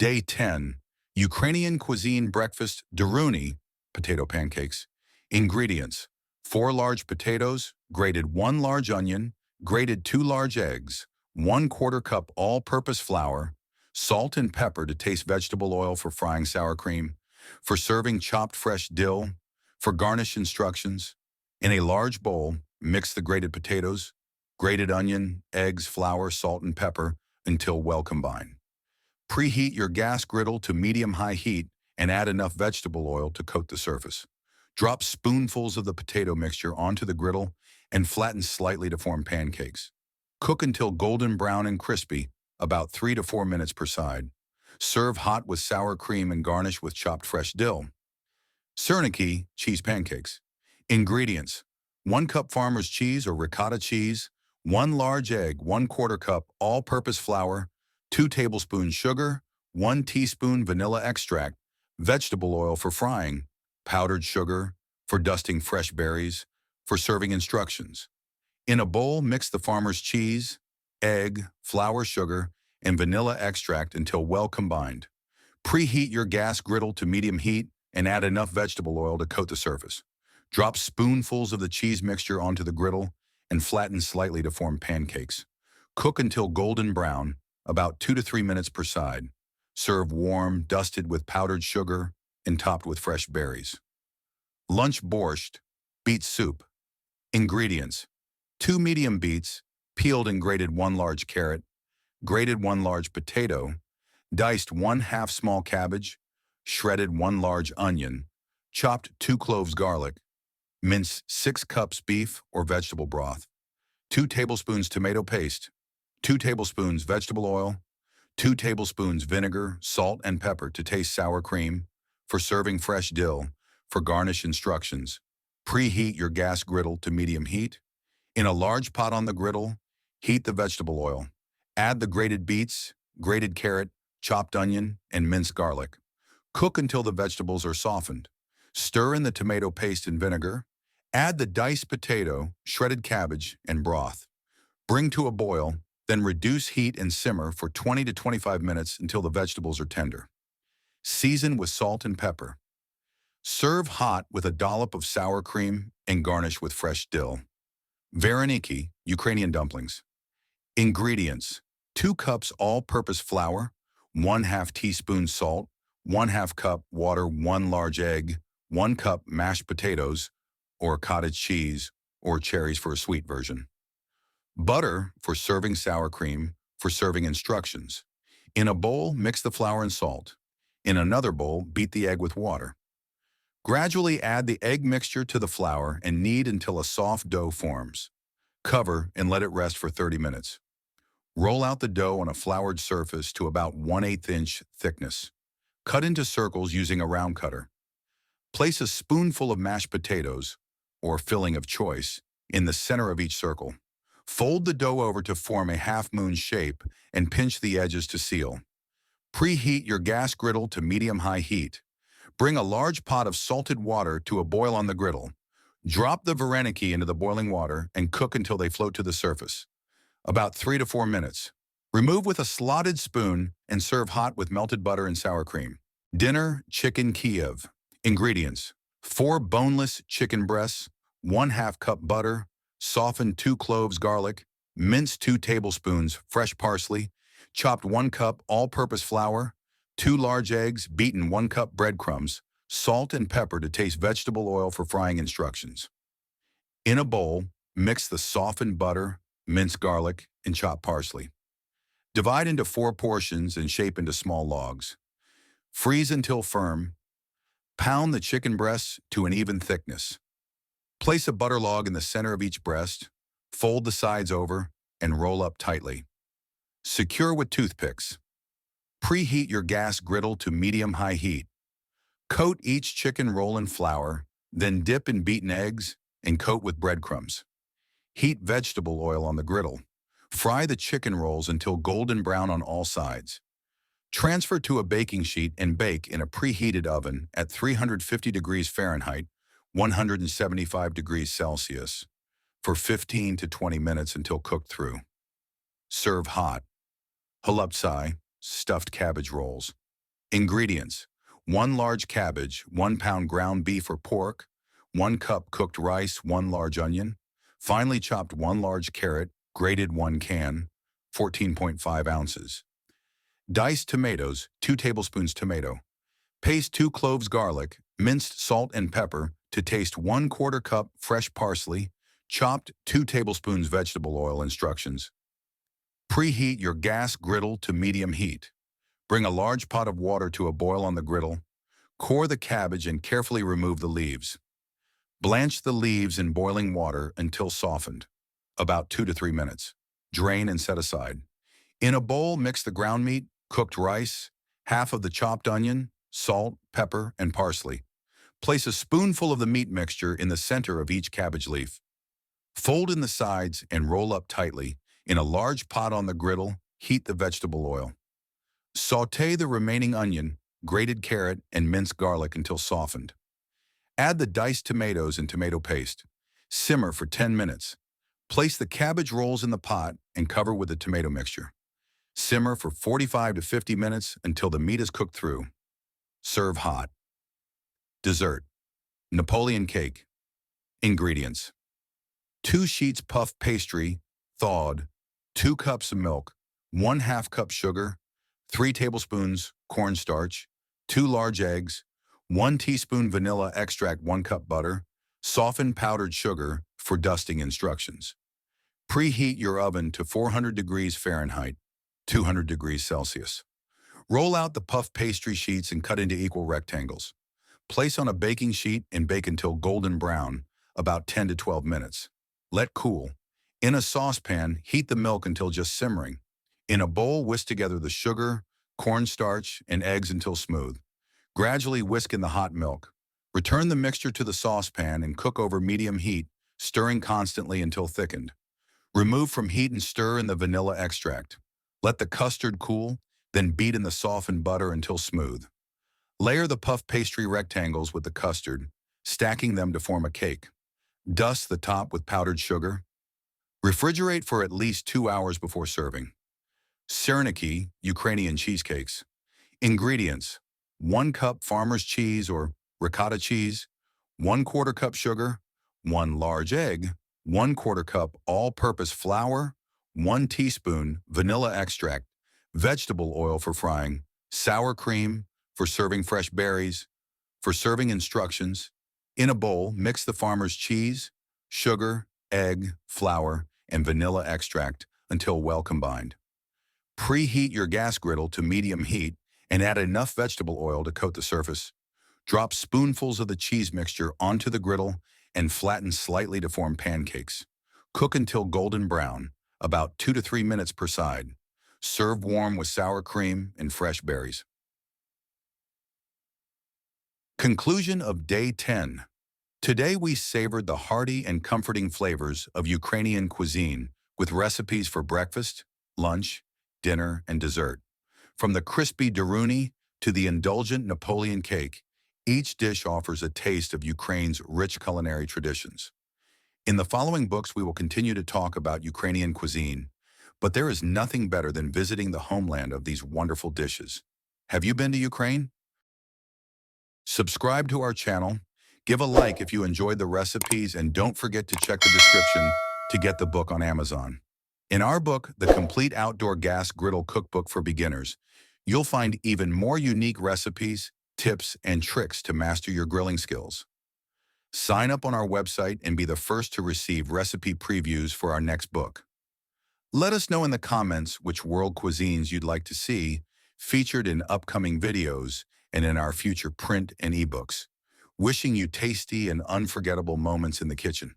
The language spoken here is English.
Day 10. Ukrainian Cuisine Breakfast Deruny potato pancakes. Ingredients: 4 large potatoes, grated 1 large onion, grated 2 large eggs, 1/4 cup all-purpose flour, salt and pepper to taste, vegetable oil for frying sour cream, for serving chopped fresh dill, for garnish instructions. In a large bowl, mix the grated potatoes, grated onion, eggs, flour, salt, and pepper until well combined. Preheat your gas griddle to medium-high heat and add enough vegetable oil to coat the surface. Drop spoonfuls of the potato mixture onto the griddle and flatten slightly to form pancakes. Cook until golden brown and crispy, about 3 to 4 minutes per side. Serve hot with sour cream and garnish with chopped fresh dill. Varenyky cheese pancakes. Ingredients: 1 cup farmer's cheese or ricotta cheese, 1 large egg, 1/4 cup all-purpose flour, 2 tablespoons sugar, 1 teaspoon vanilla extract, vegetable oil for frying, powdered sugar for dusting fresh berries. For serving instructions: in a bowl, mix the farmer's cheese, egg, flour, sugar, and vanilla extract until well combined. Preheat your gas griddle to medium heat and add enough vegetable oil to coat the surface. Drop spoonfuls of the cheese mixture onto the griddle and flatten slightly to form pancakes. Cook until golden brown, about 2 to 3 minutes per side. Serve warm, dusted with powdered sugar and topped with fresh berries. Lunch borscht, beet soup. Ingredients: 2 medium beets, peeled and grated 1 large carrot, grated 1 large potato, diced 1/2 small cabbage, shredded 1 large onion, chopped 2 cloves garlic, mince 6 cups beef or vegetable broth, 2 tablespoons tomato paste, 2 tablespoons vegetable oil, 2 tablespoons vinegar, salt, and pepper to taste, sour cream. For serving fresh dill. For garnish instructions: preheat your gas griddle to medium heat. In a large pot on the griddle, heat the vegetable oil. Add the grated beets, grated carrot, chopped onion, and minced garlic. Cook until the vegetables are softened. Stir in the tomato paste and vinegar. Add the diced potato, shredded cabbage, and broth. Bring to a boil, then reduce heat and simmer for 20 to 25 minutes until the vegetables are tender. Season with salt and pepper. Serve hot with a dollop of sour cream and garnish with fresh dill. Varenyky Ukrainian dumplings. Ingredients: 2 cups all-purpose flour, 1/2 teaspoon salt, 1/2 cup water, 1 large egg, 1 cup mashed potatoes, or cottage cheese, or cherries for a sweet version. Butter for serving sour cream. For serving instructions: in a bowl, mix the flour and salt. In another bowl, beat the egg with water. Gradually add the egg mixture to the flour and knead until a soft dough forms. Cover and let it rest for 30 minutes. Roll out the dough on a floured surface to about 1/8 inch thickness. Cut into circles using a round cutter. Place a spoonful of mashed potatoes, or filling of choice, in the center of each circle. Fold the dough over to form a half-moon shape and pinch the edges to seal. Preheat your gas griddle to medium-high heat. Bring a large pot of salted water to a boil on the griddle. Drop the varenyky into the boiling water and cook until they float to the surface, about 3 to 4 minutes. Remove with a slotted spoon and serve hot with melted butter and sour cream. Dinner chicken Kiev. Ingredients: 4 boneless chicken breasts, 1/2 cup butter, softened 2 cloves garlic, minced 2 tablespoons fresh parsley, chopped 1 cup all-purpose flour, 2 large eggs, beaten 1 cup breadcrumbs, salt and pepper to taste, vegetable oil for frying instructions. In a bowl, mix the softened butter, minced garlic, and chopped parsley. Divide into 4 portions and shape into small logs. Freeze until firm. Pound the chicken breasts to an even thickness. Place a butter log in the center of each breast, fold the sides over, and roll up tightly. Secure with toothpicks. Preheat your gas griddle to medium-high heat. Coat each chicken roll in flour, then dip in beaten eggs and coat with breadcrumbs. Heat vegetable oil on the griddle. Fry the chicken rolls until golden brown on all sides. Transfer to a baking sheet and bake in a preheated oven at 350 degrees Fahrenheit, 175 degrees Celsius, for 15 to 20 minutes until cooked through. Serve hot. Holubtsai, stuffed cabbage rolls. Ingredients: 1 large cabbage, 1 pound ground beef or pork, 1 cup cooked rice, 1 large onion, finely chopped 1 large carrot, grated 1 can, 14.5 ounces. Diced tomatoes, 2 tablespoons tomato. Paste 2 cloves garlic, minced salt and pepper, to taste 1/4 cup fresh parsley, chopped 2 tablespoons vegetable oil. Instructions. Preheat your gas griddle to medium heat. Bring a large pot of water to a boil on the griddle. Core the cabbage and carefully remove the leaves. Blanch the leaves in boiling water until softened, about 2 to 3 minutes. Drain and set aside. In a bowl, mix the ground meat, cooked rice, half of the chopped onion, salt, pepper, and parsley. Place a spoonful of the meat mixture in the center of each cabbage leaf. Fold in the sides and roll up tightly. In a large pot on the griddle, heat the vegetable oil. Sauté the remaining onion, grated carrot, and minced garlic until softened. Add the diced tomatoes and tomato paste. Simmer for 10 minutes. Place the cabbage rolls in the pot and cover with the tomato mixture. Simmer for 45 to 50 minutes until the meat is cooked through. Serve hot. Dessert: Napoleon Cake. Ingredients: 2 sheets puff pastry, thawed, 2 cups of milk, 1/2 cup sugar, 3 tablespoons cornstarch, 2 large eggs, 1 teaspoon vanilla extract, 1 cup butter, softened powdered sugar for dusting. Instructions. Preheat your oven to 400 degrees Fahrenheit, 200 degrees Celsius. Roll out the puff pastry sheets and cut into equal rectangles. Place on a baking sheet and bake until golden brown, about 10 to 12 minutes. Let cool. In a saucepan, heat the milk until just simmering. In a bowl, whisk together the sugar, cornstarch, and eggs until smooth. Gradually whisk in the hot milk. Return the mixture to the saucepan and cook over medium heat, stirring constantly until thickened. Remove from heat and stir in the vanilla extract. Let the custard cool, then beat in the softened butter until smooth. Layer the puff pastry rectangles with the custard, stacking them to form a cake. Dust the top with powdered sugar. Refrigerate for at least 2 hours before serving. Varenyky, Ukrainian cheesecakes. Ingredients: 1 cup farmer's cheese or ricotta cheese, 1/4 cup sugar, 1 large egg, 1/4 cup all-purpose flour, 1 teaspoon vanilla extract, vegetable oil for frying, sour cream for serving fresh berries. For serving instructions: in a bowl, mix the farmer's cheese, sugar, egg, flour, and vanilla extract until well combined. Preheat your gas griddle to medium heat and add enough vegetable oil to coat the surface. Drop spoonfuls of the cheese mixture onto the griddle and flatten slightly to form pancakes. Cook until golden brown, about 2 to 3 minutes per side. Serve warm with sour cream and fresh berries. Conclusion of Day 10. Today we savored the hearty and comforting flavors of Ukrainian cuisine with recipes for breakfast, lunch, dinner, and dessert. From the crispy Deruny to the indulgent Napoleon Cake, each dish offers a taste of Ukraine's rich culinary traditions. In the following books, we will continue to talk about Ukrainian cuisine, but there is nothing better than visiting the homeland of these wonderful dishes. Have you been to Ukraine? Subscribe to our channel, give a like if you enjoyed the recipes, and don't forget to check the description to get the book on Amazon. In our book, The Complete Outdoor Gas Griddle Cookbook for Beginners, you'll find even more unique recipes, tips, and tricks to master your grilling skills. Sign up on our website and be the first to receive recipe previews for our next book. Let us know in the comments which world cuisines you'd like to see featured in upcoming videos and in our future print and ebooks. Wishing you tasty and unforgettable moments in the kitchen.